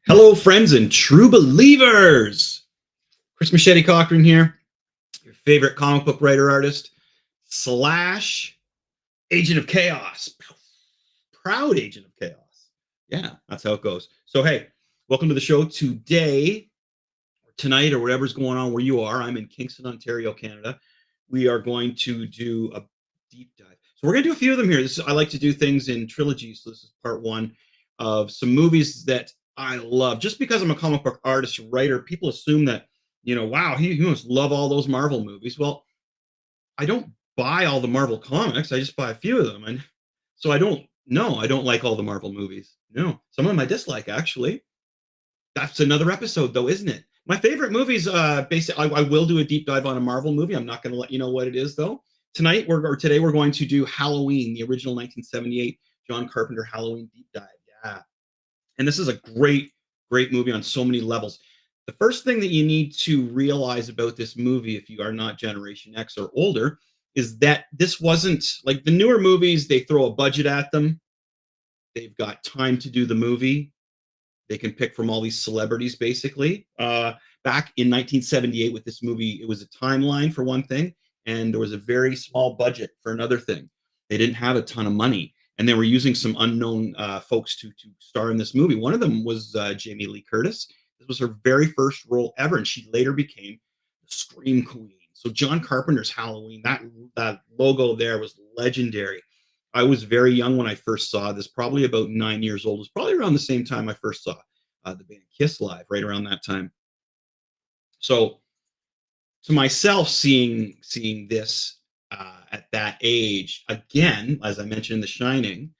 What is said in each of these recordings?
Hello, friends and true believers. Chris Machete Cochran here, your favorite comic book writer artist slash agent of chaos. Proud agent of chaos. Yeah, that's how it goes. So, hey, welcome to the show today, or tonight, or whatever's going on where you are. I'm in Kingston, Ontario, Canada. We are going to do a deep dive. So, we're going to do a few of them here. I like to do things in trilogies. So, this is part one of some movies that I love. Just because I'm a comic book artist, writer, people assume that, wow, he must love all those Marvel movies. Well, I don't buy all the Marvel comics. I just buy a few of them. And so I don't like all the Marvel movies. No, some of them I dislike, actually. That's another episode, though, isn't it? My favorite movies, basically, I will do a deep dive on a Marvel movie. I'm not going to let you know what it is, though. Today, we're going to do Halloween, the original 1978 John Carpenter Halloween deep dive. Yeah. And this is a great, great movie on so many levels. The first thing that you need to realize about this movie, if you are not Generation X or older, is that this wasn't like the newer movies. They throw a budget at them. They've got time to do the movie. They can pick from all these celebrities, basically. Back in 1978 with this movie, it was a timeline for one thing, and there was a very small budget for another thing. They didn't have a ton of money, and they were using some unknown folks to star in this movie. One of them was Jamie Lee Curtis. This was her very first role ever, and she later became the Scream Queen. So John Carpenter's Halloween, that logo there was legendary. I was very young when I first saw this, probably about 9 years old. It was probably around the same time I first saw the band Kiss live, right around that time. So to myself, seeing this at that age, again, as I mentioned in The Shining,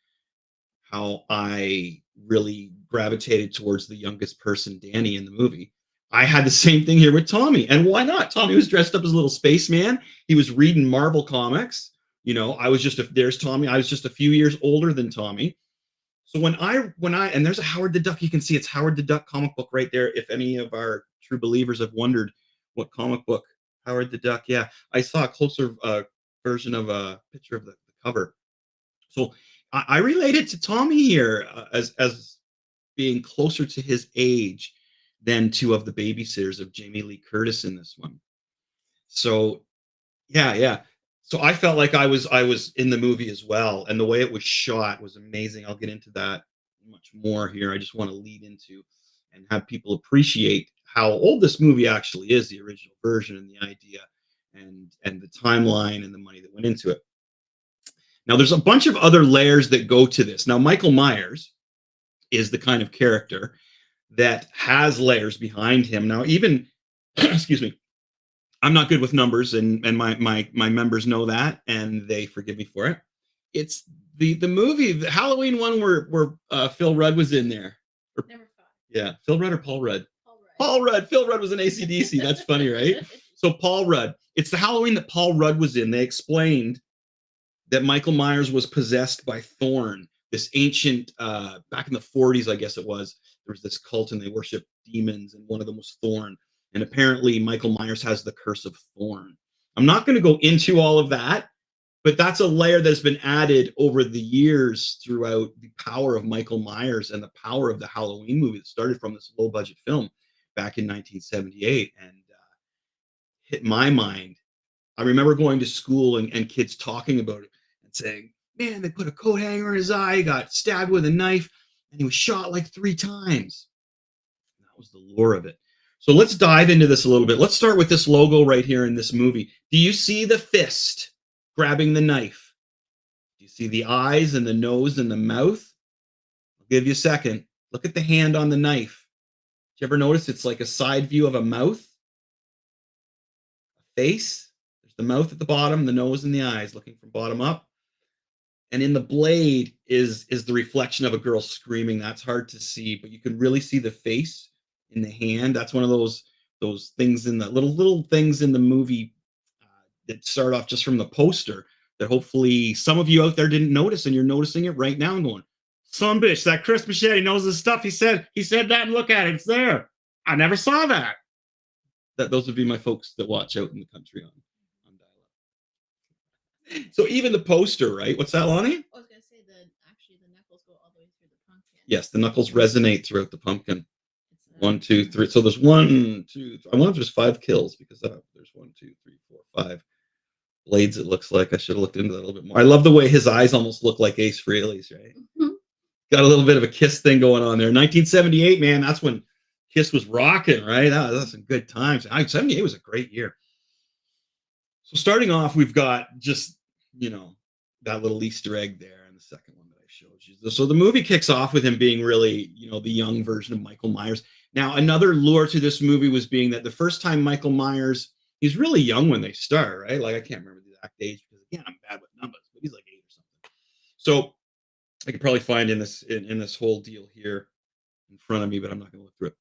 how I really gravitated towards the youngest person, Danny, in the movie. I had the same thing here with Tommy. And why not? Tommy was dressed up as a little spaceman. He was reading Marvel comics. There's Tommy. I was just a few years older than Tommy. So and there's a Howard the Duck, you can see it's Howard the Duck comic book right there. If any of our true believers have wondered what comic book, Howard the Duck. Yeah, I saw a closer version of a picture of the cover. So I related to Tommy here as being closer to his age than two of the babysitters of Jamie Lee Curtis in this one. So yeah. So I felt like I was in the movie as well, and the way it was shot was amazing. I'll get into that much more here. I just want to lead into and have people appreciate how old this movie actually is, the original version, and the idea and the timeline and the money that went into it. Now, there's a bunch of other layers that go to this. Now, Michael Myers is the kind of character that has layers behind him. Now, even, excuse me, I'm not good with numbers, and my members know that, and they forgive me for it. It's the movie, the Halloween one where Phil Rudd was in there. Never thought. Yeah, Phil Rudd or Paul Rudd? Paul Rudd. Paul Rudd. Phil Rudd was in AC/DC. That's funny, right? So Paul Rudd. It's the Halloween that Paul Rudd was in. They explained that Michael Myers was possessed by Thorn, this ancient, back in the 40s, I guess it was. There was this cult and they worshiped demons, and one of them was Thorn. And apparently Michael Myers has the curse of Thorn. I'm not going to go into all of that, but that's a layer that's been added over the years throughout the power of Michael Myers and the power of the Halloween movie that started from this low-budget film back in 1978 and hit my mind. I remember going to school and kids talking about it and saying, man, they put a coat hanger in his eye, he got stabbed with a knife, and he was shot like 3 times. That was the lure of it. So let's dive into this a little bit. Let's start with this logo right here in this movie. Do you see the fist grabbing the knife? Do you see the eyes and the nose and the mouth? I'll give you a second. Look at the hand on the knife. Did you ever notice it's like a side view of a mouth? A face? There's the mouth at the bottom, the nose and the eyes looking from bottom up. And in the blade is the reflection of a girl screaming. That's hard to see, but you can really see the face in the hand. That's one of those things in the little things in the movie that start off just from the poster that hopefully some of you out there didn't notice, and you're noticing it right now and going, son bitch, that Chris Machete knows his stuff. He said that, and look at it, it's there. I never saw that. Those would be my folks that watch out in the country on dial-up. So even the poster, right? What's that, Lonnie? I was gonna say the knuckles go all the way through the pumpkin. Yes, the knuckles resonate throughout the pumpkin. One, two, three. So there's one, two. I wonder if there's five kills because there's one, two, three, four, five blades. It looks like I should have looked into that a little bit more. I love the way his eyes almost look like Ace Frehley's. Right, Mhm. got a little bit of a Kiss thing going on there. 1978, man, that's when Kiss was rocking. Right, that's some good times. 78 was a great year. So starting off, we've got just that little Easter egg there in the second one that I showed you. So the movie kicks off with him being really the young version of Michael Myers. Now another lure to this movie was being that the first time Michael Myers, he's really young when they start, right? Like I can't remember the exact age because again I'm bad with numbers, but he's like 8 or something. So I could probably find in this whole deal here in front of me, but I'm not going to look through it.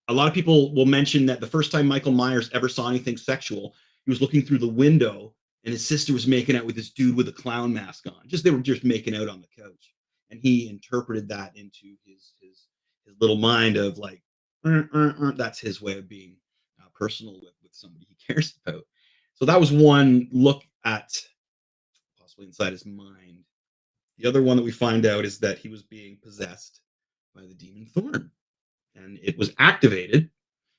A lot of people will mention that the first time Michael Myers ever saw anything sexual, he was looking through the window and his sister was making out with this dude with a clown mask on. They were just making out on the couch. And he interpreted that into his little mind of like, that's his way of being personal with somebody he cares about. So that was one look at possibly inside his mind. The other one that we find out is that he was being possessed by the demon Thorn, and it was activated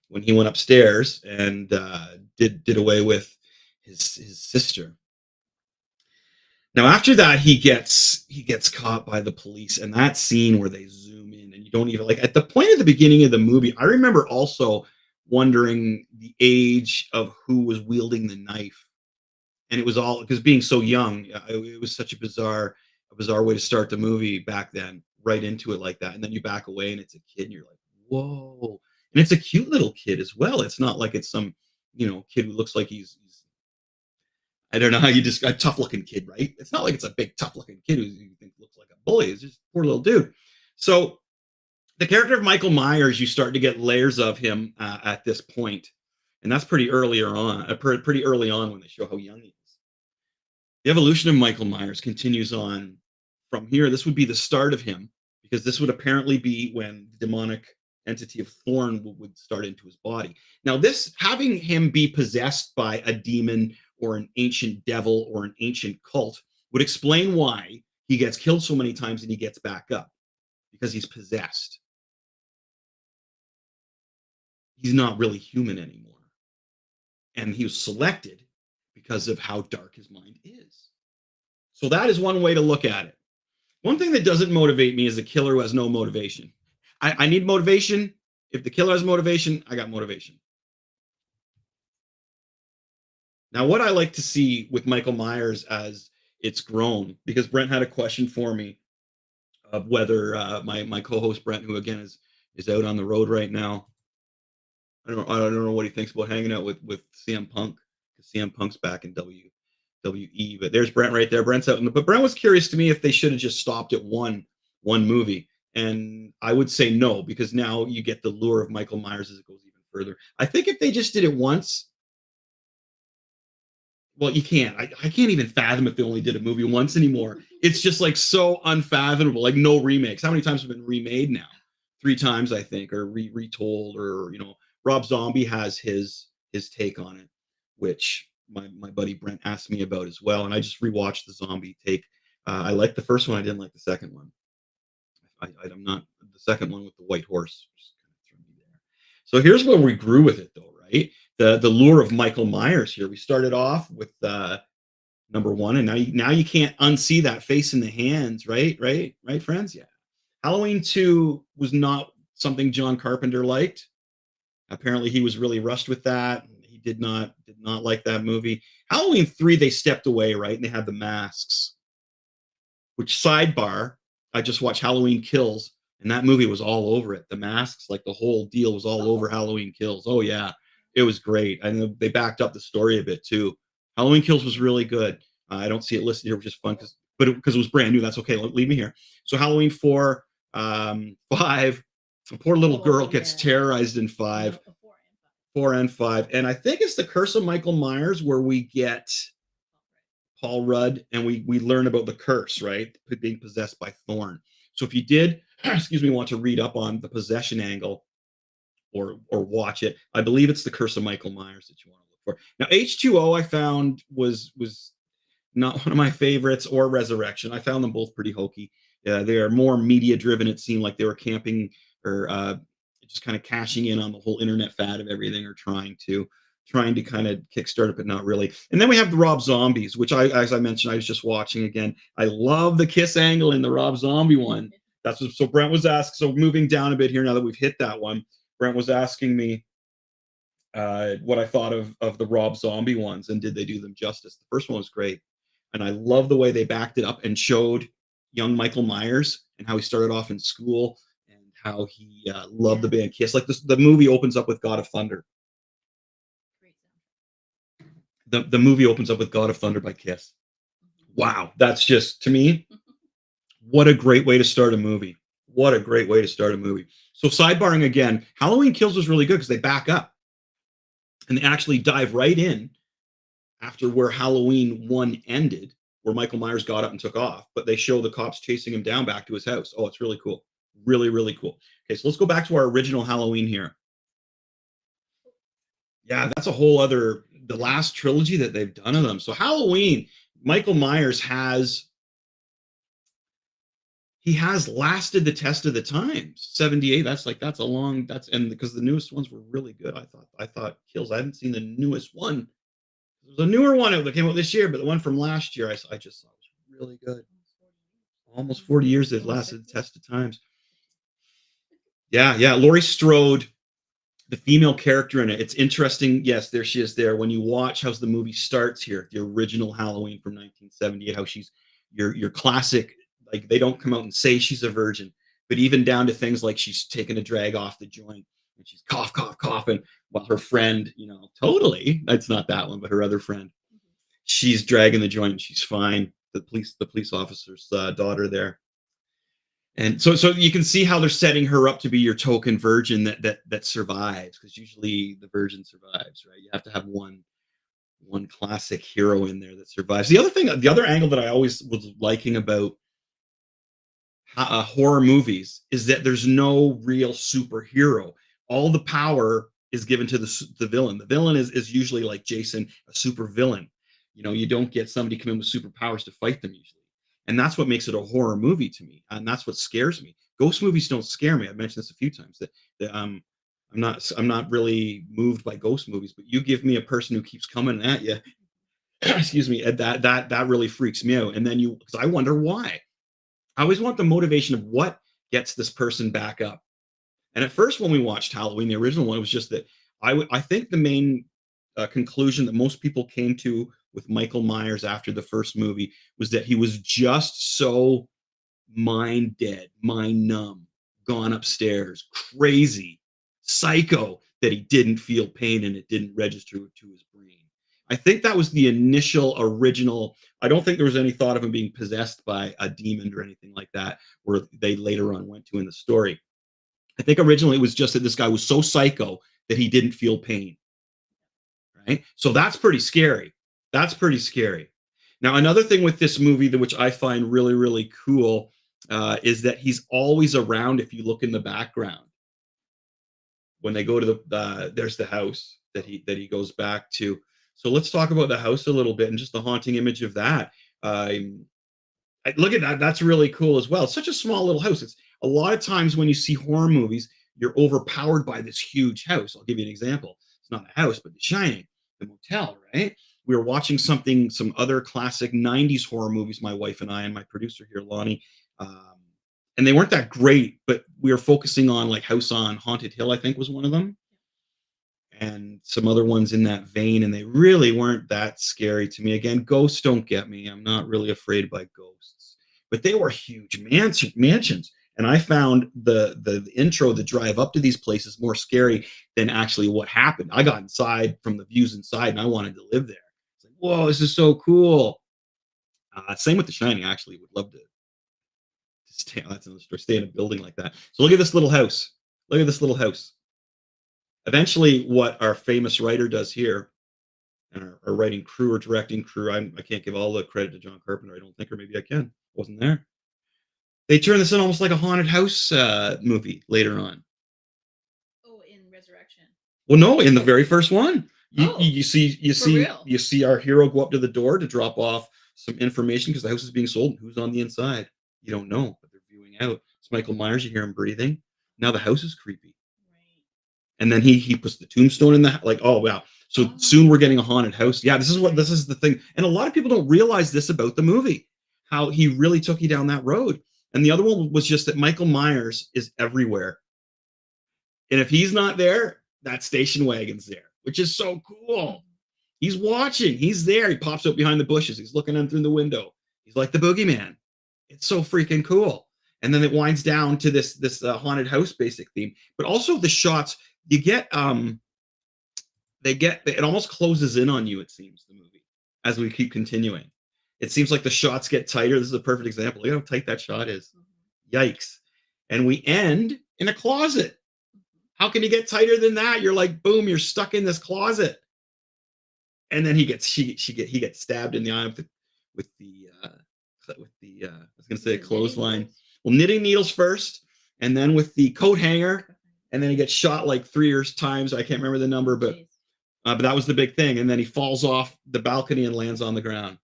when he went upstairs and did away with his sister. Now after that, he gets caught by the police, and that scene where they zoom in and you don't even like at the point at the beginning of the movie. I remember also wondering the age of who was wielding the knife, and it was all because being so young, it was such a bizarre way to start the movie back then, right into it like that, and then you back away and it's a kid, and you're like, whoa, and it's a cute little kid as well. It's not like it's some kid who looks like he's I don't know how you just a tough looking kid, right? It's not like it's a big tough looking kid who you think looks like a bully. It's just a poor little dude. So the character of Michael Myers, you start to get layers of him at this point, and that's pretty early on when they show how young he is. The evolution of Michael Myers continues on from here. This would be the start of him because this would apparently be when the demonic entity of Thorn would start into his body. Now, this having him be possessed by a demon or an ancient devil or an ancient cult would explain why he gets killed so many times and he gets back up because he's possessed. He's not really human anymore. And he was selected because of how dark his mind is. So that is one way to look at it. One thing that doesn't motivate me is a killer who has no motivation. I need motivation. If the killer has motivation, I got motivation. Now, what I like to see with Michael Myers as it's grown, because Brent had a question for me of whether my co-host Brent, who again is out on the road right now, I don't know what he thinks about hanging out with CM Punk because CM Punk's back in WWE. But there's Brent right there. Brent's out but Brent was curious to me if they should have just stopped at one movie, and I would say no because now you get the lure of Michael Myers as it goes even further. I think if they just did it once, well, you can't. I can't even fathom if they only did a movie once anymore. It's just like so unfathomable. Like no remakes. How many times have been remade now? 3 times, I think, or retold, or Rob Zombie has his take on it, which my buddy Brent asked me about as well, and I just rewatched the Zombie take. I liked the first one. I didn't like the second one. I'm not the second one with the white horse. Just kind of threw me there. So here's where we grew with it, though, right? The lure of Michael Myers here. We started off with number one, and now you can't unsee that face in the hands, right? Right, friends? Yeah. Halloween 2 was not something John Carpenter liked. Apparently, he was really rushed with that. He did not like that movie. Halloween 3, they stepped away, right? And they had the masks. Which sidebar, I just watched Halloween Kills, and that movie was all over it. The masks, like the whole deal was all over Halloween Kills. Oh yeah, it was great. And they backed up the story a bit too. Halloween Kills was really good. I don't see it listed here, which is fun because it was brand new. That's okay. Leave me here. So Halloween 4, 5. A poor little girl gets terrorized in 5, 4 and 5, and I think it's the Curse of Michael Myers where we get Paul Rudd, and we learn about the curse, right? Being possessed by Thorn. So if you did, excuse me, want to read up on the possession angle or watch it, I believe it's the Curse of Michael Myers that you want to look for. Now H2O I found was not one of my favorites, or Resurrection. I found them both pretty hokey. They are more media driven. It seemed like they were camping or just kind of cashing in on the whole internet fad of everything, or trying to kind of kickstart it, but not really. And then we have the Rob Zombies, which as I mentioned, I was just watching again. I love the Kiss angle in the Rob Zombie one. That's what, so Brent was asked. So moving down a bit here now that we've hit that one, Brent was asking me what I thought of the Rob Zombie ones and did they do them justice. The first one was great, and I love the way they backed it up and showed young Michael Myers and how he started off in school and how he loved the band Kiss. Like this, the movie opens up with God of Thunder. The movie opens up with God of Thunder by Kiss. Wow, that's just, to me, what a great way to start a movie. What a great way to start a movie. So sidebarring again, Halloween Kills was really good because they back up and they actually dive right in after where Halloween 1 ended, where Michael Myers got up and took off, but they show the cops chasing him down back to his house. Oh, it's really cool. Really, really cool. Okay, so let's go back to our original Halloween here. Yeah, that's a whole other, the last trilogy that they've done of them. So Halloween, Michael Myers has lasted the test of the times. 78, that's a long, and because the newest ones were really good. I thought Kills, I haven't seen the newest one. There's a newer one that came out this year, but the one from last year I just thought was really good. Almost 40 years it lasted the test of times. Yeah, Laurie Strode, the female character in it. It's interesting. Yes, there she is there. When you watch how the movie starts here, the original Halloween from 1978, how she's your classic, like they don't come out and say she's a virgin, but even down to things like she's taking a drag off the joint and she's coughing while her friend, totally, that's not that one, but her other friend, she's dragging the joint and she's fine. The police officer's daughter there. And so you can see how they're setting her up to be your token virgin that survives, because usually the virgin survives, right? You have to have one classic hero in there that survives. The other angle that I always was liking about horror movies is that there's no real superhero. All the power is given to the villain. The villain is usually like Jason, a super villain. You don't get somebody come in with superpowers to fight them usually. And that's what makes it a horror movie to me. And that's what scares me. Ghost movies don't scare me. I've mentioned this a few times that I'm not really moved by ghost movies, but you give me a person who keeps coming at you, excuse me, and that really freaks me out. And then because I wonder why. I always want the motivation of what gets this person back up. And at first, when we watched Halloween, the original one, it was just that I think the main conclusion that most people came to with Michael Myers after the first movie was that he was just so mind dead, mind numb, gone upstairs, crazy, psycho, that he didn't feel pain and it didn't register to his brain. I think that was the initial original. I don't think there was any thought of him being possessed by a demon or anything like that, where they later on went to in the story. I think originally it was just that this guy was so psycho that he didn't feel pain. Right? So that's pretty scary. That's pretty scary. Now, another thing with this movie, which I find really, really cool, is that he's always around if you look in the background. When they go to there's the house that he goes back to. So let's talk about the house a little bit and just the haunting image of that. Look at that. That's really cool as well. It's such a small little house. It's a lot of times when you see horror movies, you're overpowered by this huge house. I'll give you an example. It's not a house, but The Shining, the motel, right? We were watching some other classic 90s horror movies, my wife and I, and my producer here, Lonnie. And they weren't that great, but we were focusing on like House on Haunted Hill, I think was one of them. And some other ones in that vein, and they really weren't that scary to me. Again, ghosts don't get me. I'm not really afraid by ghosts, but they were huge mansions. And I found the intro, the drive up to these places, more scary than actually what happened. I got inside from the views inside, and I wanted to live there. It's like, whoa, this is so cool. Same with The Shining. Actually, would love to stay. That's another story. Stay in a building like that. So look at this little house. Look at this little house. Eventually, what our famous writer does here, and our writing crew or directing crew, I can't give all the credit to John Carpenter, I don't think, or maybe I can. Wasn't there. They turn this in almost like a haunted house movie later on. Oh, in Resurrection. Well, no, in the very first one, you see our hero go up to the door to drop off some information because the house is being sold. And who's on the inside? You don't know, but they're viewing out. It's Michael Myers. You hear him breathing. Now the house is creepy. And then he puts the tombstone in the like, oh wow. So soon we're getting a haunted house. Yeah, this is the thing. And a lot of people don't realize this about the movie, how he really took you down that road. And the other one was just that Michael Myers is everywhere. And if he's not there, that station wagon's there, which is so cool. He's watching. He's there. He pops up behind the bushes. He's looking in through the window. He's like the boogeyman. It's so freaking cool. And then it winds down to this haunted house basic theme, but also the shots you get. It almost closes in on you. It seems the movie as we keep continuing. It seems like the shots get tighter. This is a perfect example. Look how tight that shot is. Yikes! And we end in a closet. How can you get tighter than that? You're like, boom, you're stuck in this closet. And then he gets stabbed in the eye with the I was gonna say a clothesline. Well, knitting needles first, and then with the coat hanger, and then he gets shot like 3 times. I can't remember the number, but that was the big thing. And then he falls off the balcony and lands on the ground.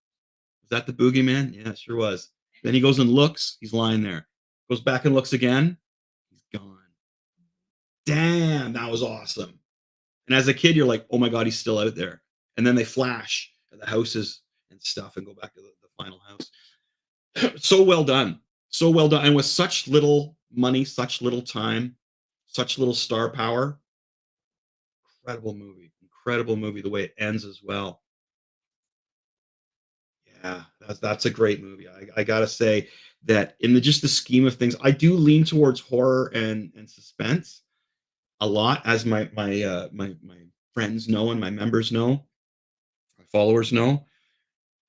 Was that the boogeyman? Yeah, it sure was. Then he goes and looks. He's lying there. Goes back and looks again. He's gone. Damn, that was awesome. And as a kid, you're like, oh my God, he's still out there. And then they flash at the houses and stuff and go back to the final house. So well done. So well done. And with such little money, such little time, such little star power. Incredible movie. Incredible movie. The way it ends as well. Yeah, that's a great movie. I gotta say that in just the scheme of things, I do lean towards horror and suspense a lot, as my friends know and my members know, my followers know.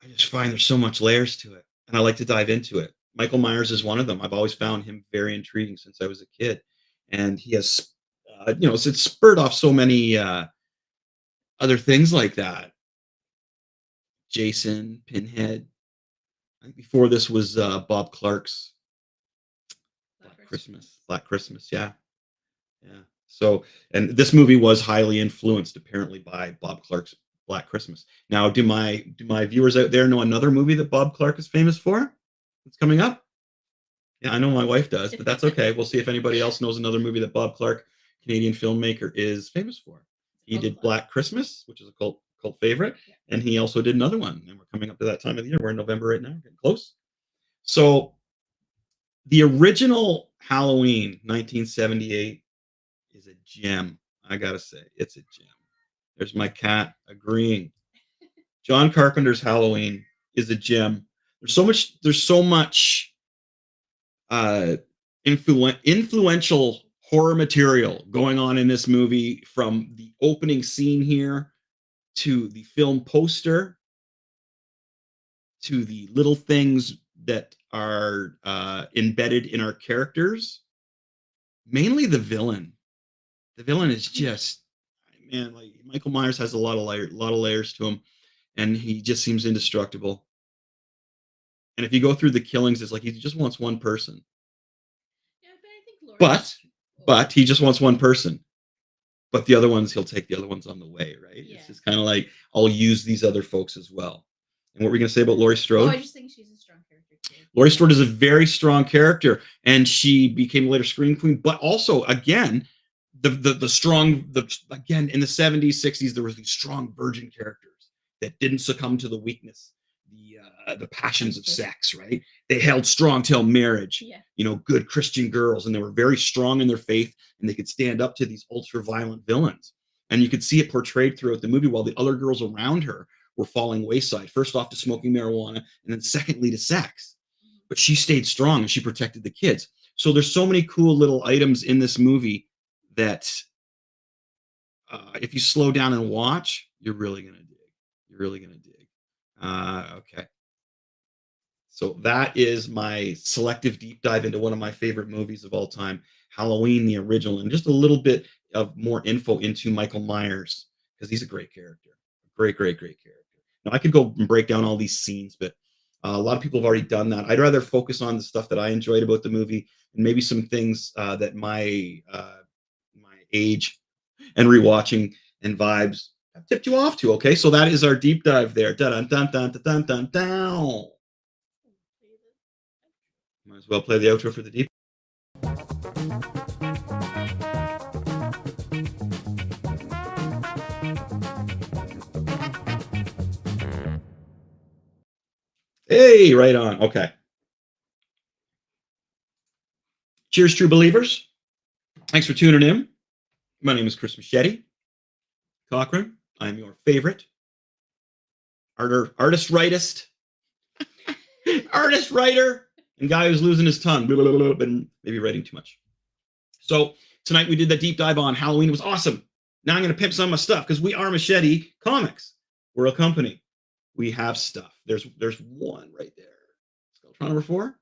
I just find there's so much layers to it, and I like to dive into it. Michael Myers is one of them. I've always found him very intriguing since I was a kid, and he has, it's spurred off so many other things like that. Jason, Pinhead. I think before this was Bob Clark's Black Christmas. Yeah, yeah. So, and this movie was highly influenced apparently by Bob Clark's Black Christmas. Now, do my viewers out there know another movie that Bob Clark is famous for? It's coming up. Yeah, I know my wife does, but that's okay. We'll see if anybody else knows another movie that Bob Clark, Canadian filmmaker, is famous for. He did Black Christmas, which is a cult favorite, and he also did another one. And we're coming up to that time of the year. We're in November right now, getting close. So, the original Halloween, 1978, is a gem. I gotta say, it's a gem. There's my cat agreeing. John Carpenter's Halloween is a gem. There's so much influential horror material going on in this movie, from the opening scene here to the film poster to the little things that are embedded in our characters. Mainly the villain. The villain is just, man, like Michael Myers has a lot of layers to him, and he just seems indestructible. And if you go through the killings, it's like he just wants one person. Yeah, but I think Laura. But he just wants one person. But the other ones, he'll take the other ones on the way, right? Yeah. It's just kind of like, I'll use these other folks as well. And what were we going to say about Laurie Strode? Oh, I just think she's a strong character too. Laurie Strode is a very strong character, and she became a later screen queen. But also, again, again in the 70s, 60s, there was these strong virgin characters that didn't succumb to the weakness, the passions of sex, right? They held strong till marriage. Yeah. Good Christian girls, and they were very strong in their faith, and they could stand up to these ultra violent villains. And you could see it portrayed throughout the movie, while the other girls around her were falling wayside. First off to smoking marijuana, and then secondly to sex. But she stayed strong and she protected the kids. So there's so many cool little items in this movie that if you slow down and watch, you're really gonna dig. You're really gonna dig. Okay. So that is my selective deep dive into one of my favorite movies of all time, Halloween, the original, and just a little bit of more info into Michael Myers, because he's a great character. Great character. Now, I could go and break down all these scenes, but a lot of people have already done that. I'd rather focus on the stuff that I enjoyed about the movie, and maybe some things that my age and rewatching and vibes have tipped you off to. Okay, so that is our deep dive there. Dun dun dun dun dun dun dun. Might as well play the outro for the deep. Hey, right on. Okay. Cheers, true believers. Thanks for tuning in. My name is Chris Machete Cochran. I'm your favorite artist, artist, writer, and guy who's losing his tongue, and maybe writing too much. So tonight we did that deep dive on Halloween. It was awesome. Now I'm going to pimp some of my stuff because we are Machete Comics. We're a company. We have stuff. There's one right there. Skeletron number 4.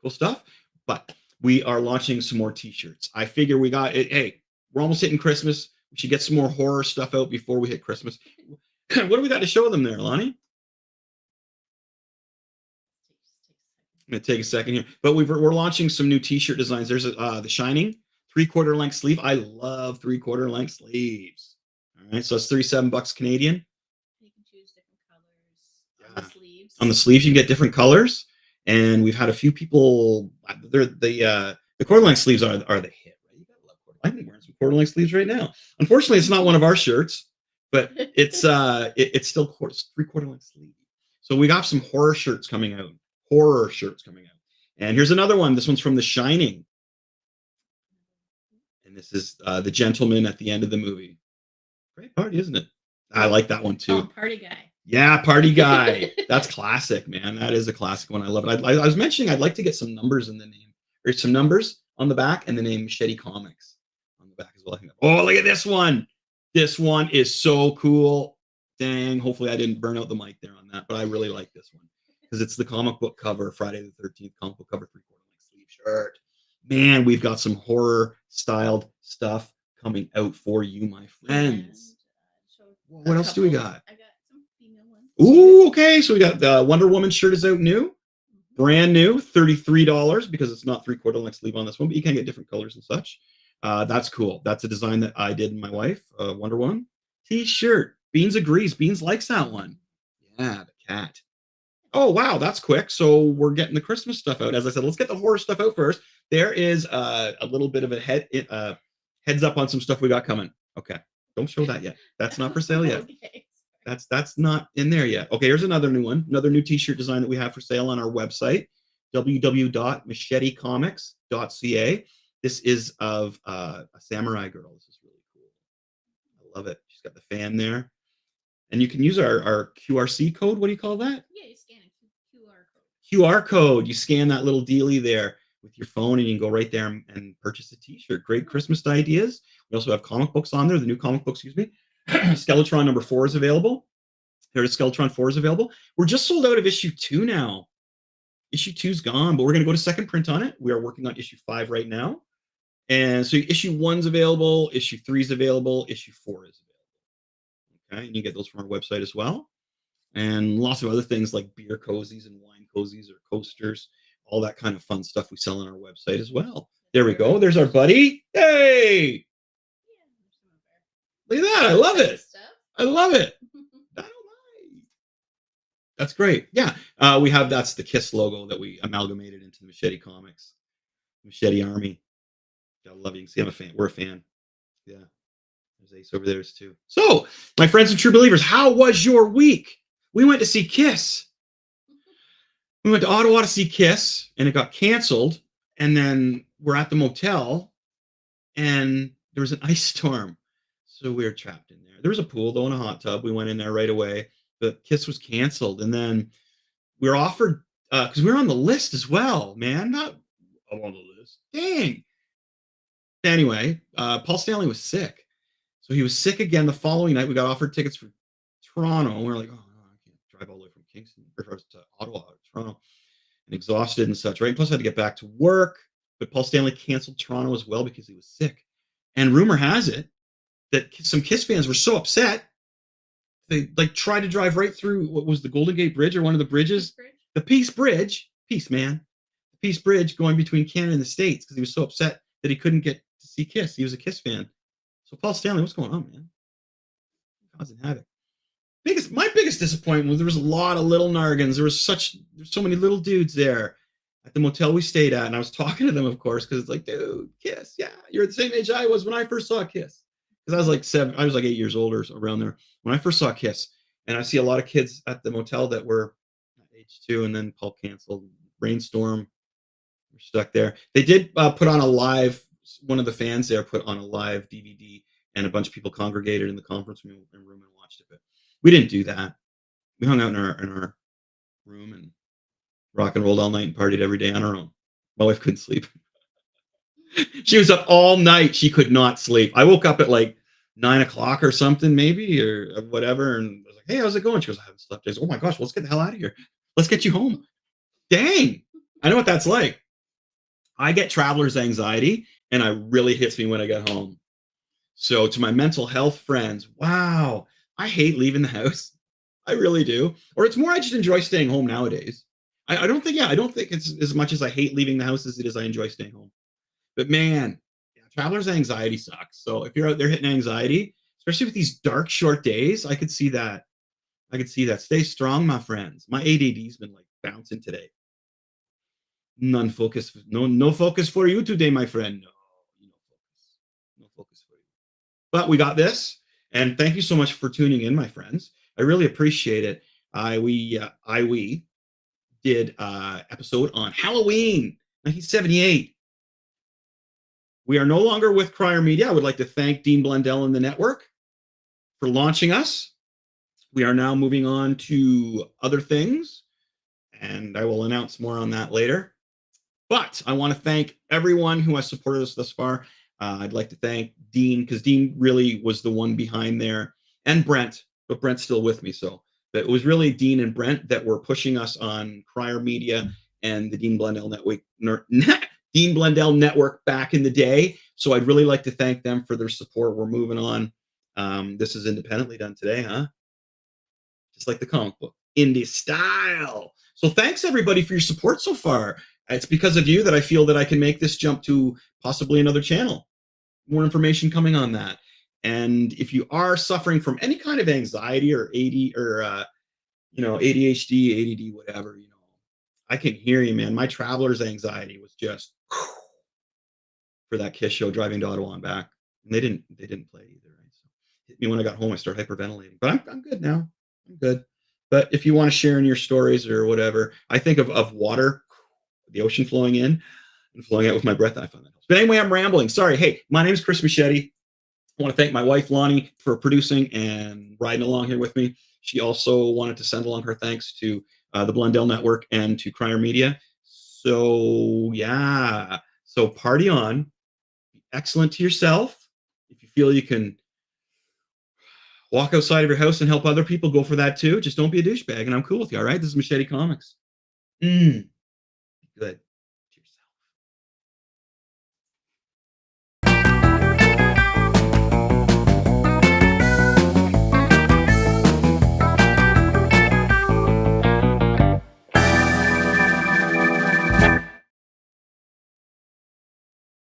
Cool stuff. But we are launching some more t-shirts. I figure we got it. Hey, we're almost hitting Christmas. We should get some more horror stuff out before we hit Christmas. What do we got to show them there, Lonnie? I'm going to take a second here. But we're launching some new t-shirt designs. There's The Shining 3/4 length sleeve. I love 3/4 length sleeves. All right. So it's $37 Canadian. You can choose different colors on the sleeves. On the sleeves, you can get different colors. And we've had a few people, the quarter length sleeves are the hit, right? You gotta love quarter. I'm wearing some quarter length sleeves right now. Unfortunately, it's not one of our shirts, but it's still 3/4 length sleeve. So we got some horror shirts coming out. And here's another one. This one's from The Shining. And this is the gentleman at the end of the movie. Great party, isn't it? I like that one too. Oh, party guy. Yeah, party guy. That's classic, man. That is a classic one. I love it. I was mentioning I'd like to get some numbers in the name, or some numbers on the back, and the name Machete Comics on the back as well. Oh, look at this one. This one is so cool. Dang. Hopefully I didn't burn out the mic there on that, but I really like this one because it's the comic book cover, Friday the 13th comic book cover, 3/4 length sleeve shirt. Man, we've got some horror styled stuff coming out for you, my friends. What else do we got? I got some female ones. Ooh, okay. So we got the Wonder Woman shirt is out new, brand new, $33 because it's not 3/4 length sleeve on this one, but you can get different colors and such. That's cool. That's a design that I did and my wife, Wonder Woman t-shirt. Beans agrees. Beans likes that one. Yeah, the cat. Oh, wow, that's quick. So we're getting the Christmas stuff out. As I said, let's get the horror stuff out first. There is a little bit of a heads up on some stuff we got coming. Okay, don't show that yet. That's not for sale yet. Okay. That's not in there yet. Okay, here's another new one. Another new t-shirt design that we have for sale on our website, www.machetecomics.ca. This is of a samurai girl. This is really cool. I love it. She's got the fan there. And you can use our QRC code. What do you call that? Yeah, you scan a QR code. QR code. You scan that little dealie there with your phone and you can go right there and purchase a t-shirt. Great Christmas ideas. We also have comic books on there. The new comic book, excuse me. Skeletron number 4 is available. There's Skeletron 4 is available. We're just sold out of issue 2 now. Issue 2's gone, but we're going to go to second print on it. We are working on issue 5 right now. And so issue 1's available. Issue 3's available. Issue 4 is available. Okay, and you get those from our website as well. And lots of other things like beer cozies and wine cozies or coasters, all that kind of fun stuff we sell on our website as well. There we go. There's our buddy. Hey! Look at that. I love it. I love it. That's great. Yeah. That's the KISS logo that we amalgamated into the Machete Comics. Machete Army. I love you. You can see I'm a fan. We're a fan. Yeah. There's Ace over there too. So, my friends and true believers, how was your week? We went to see KISS. We went to Ottawa to see KISS, and it got canceled. And then we're at the motel, and there was an ice storm. So we were trapped in there. There was a pool, though, and a hot tub. We went in there right away. But KISS was canceled. And then we were offered, because we were on the list as well, man. Not on the list. Dang. Anyway, Paul Stanley was sick. So he was sick again the following night. We got offered tickets for Toronto. And we were like, oh, no, I can't drive all the way from Kingston or to Ottawa or Toronto. And exhausted and such, right? Plus, I had to get back to work. But Paul Stanley canceled Toronto as well because he was sick. And rumor has it that some KISS fans were so upset, they tried to drive right through what was the Golden Gate Bridge or one of the bridges, the Peace Bridge, Peace Bridge going between Canada and the States because he was so upset that he couldn't get to see KISS. He was a KISS fan. So Paul Stanley, what's going on, man? Causing havoc. My biggest disappointment was there was a lot of little nargans. There's so many little dudes there at the motel we stayed at, and I was talking to them, of course, because it's like, dude, KISS, yeah, you're the same age I was when I first saw KISS. Because I was like 7, I was like 8 years old or around there when I first saw KISS, and I see a lot of kids at the motel that were that age too, and then Pulp canceled. Rainstorm, we're stuck there. They did put on a live. One of the fans there put on a live DVD, and a bunch of people congregated in the conference room and watched it. But we didn't do that. We hung out in our room and rock and rolled all night and partied every day on our own. My wife couldn't sleep. She was up all night. She could not sleep. I woke up at like 9 o'clock or something, maybe, or whatever. And I was like, hey, how's it going? She goes, I haven't slept. I said, oh my gosh, well, let's get the hell out of here. Let's get you home. Dang. I know what that's like. I get traveler's anxiety, and it really hits me when I get home. So to my mental health friends, wow, I hate leaving the house. I really do. Or it's more I just enjoy staying home nowadays. I don't think, yeah, I don't think it's as much as I hate leaving the house as it is I enjoy staying home. But man, yeah, traveler's anxiety sucks. So if you're out there hitting anxiety, especially with these dark, short days, I could see that. I could see that. Stay strong, my friends. My ADD's been like bouncing today. None focus. No focus for you today, my friend. No focus. No focus for you. But we got this. And thank you so much for tuning in, my friends. I really appreciate it. We did episode on Halloween 1978. We are no longer with Crier Media. I would like to thank Dean Blundell and the network for launching us. We are now moving on to other things, and I will announce more on that later. But I want to thank everyone who has supported us thus far. I'd like to thank Dean, because Dean really was the one behind there, and Brent, but Brent's still with me. So but it was really Dean and Brent that were pushing us on Crier Media and the Dean Blundell Network. Dean Blundell Network back in the day. So I'd really like to thank them for their support. We're moving on. This is independently done today, huh? Just like the comic book, indie style. So thanks everybody for your support so far. It's because of you that I feel that I can make this jump to possibly another channel. More information coming on that. And if you are suffering from any kind of anxiety or AD or ADHD, ADD, whatever, I can hear you, man. My traveler's anxiety was just for that Kiss show, driving to Ottawa and back. And they didn't play either. Right? So hit me when I got home. I started hyperventilating, but I'm good now. I'm good. But if you want to share in your stories or whatever, I think of water, the ocean flowing in and flowing out with my breath. I find that helps. But anyway, I'm rambling. Sorry. Hey, my name is Chris Machete. I want to thank my wife, Lonnie, for producing and riding along here with me. She also wanted to send along her thanks to the Blundell Network and to Crier Media. So, yeah. So party on. Be excellent to yourself. If you feel you can walk outside of your house and help other people, go for that too. Just don't be a douchebag, and I'm cool with you, all right? This is Machete Comics. Good.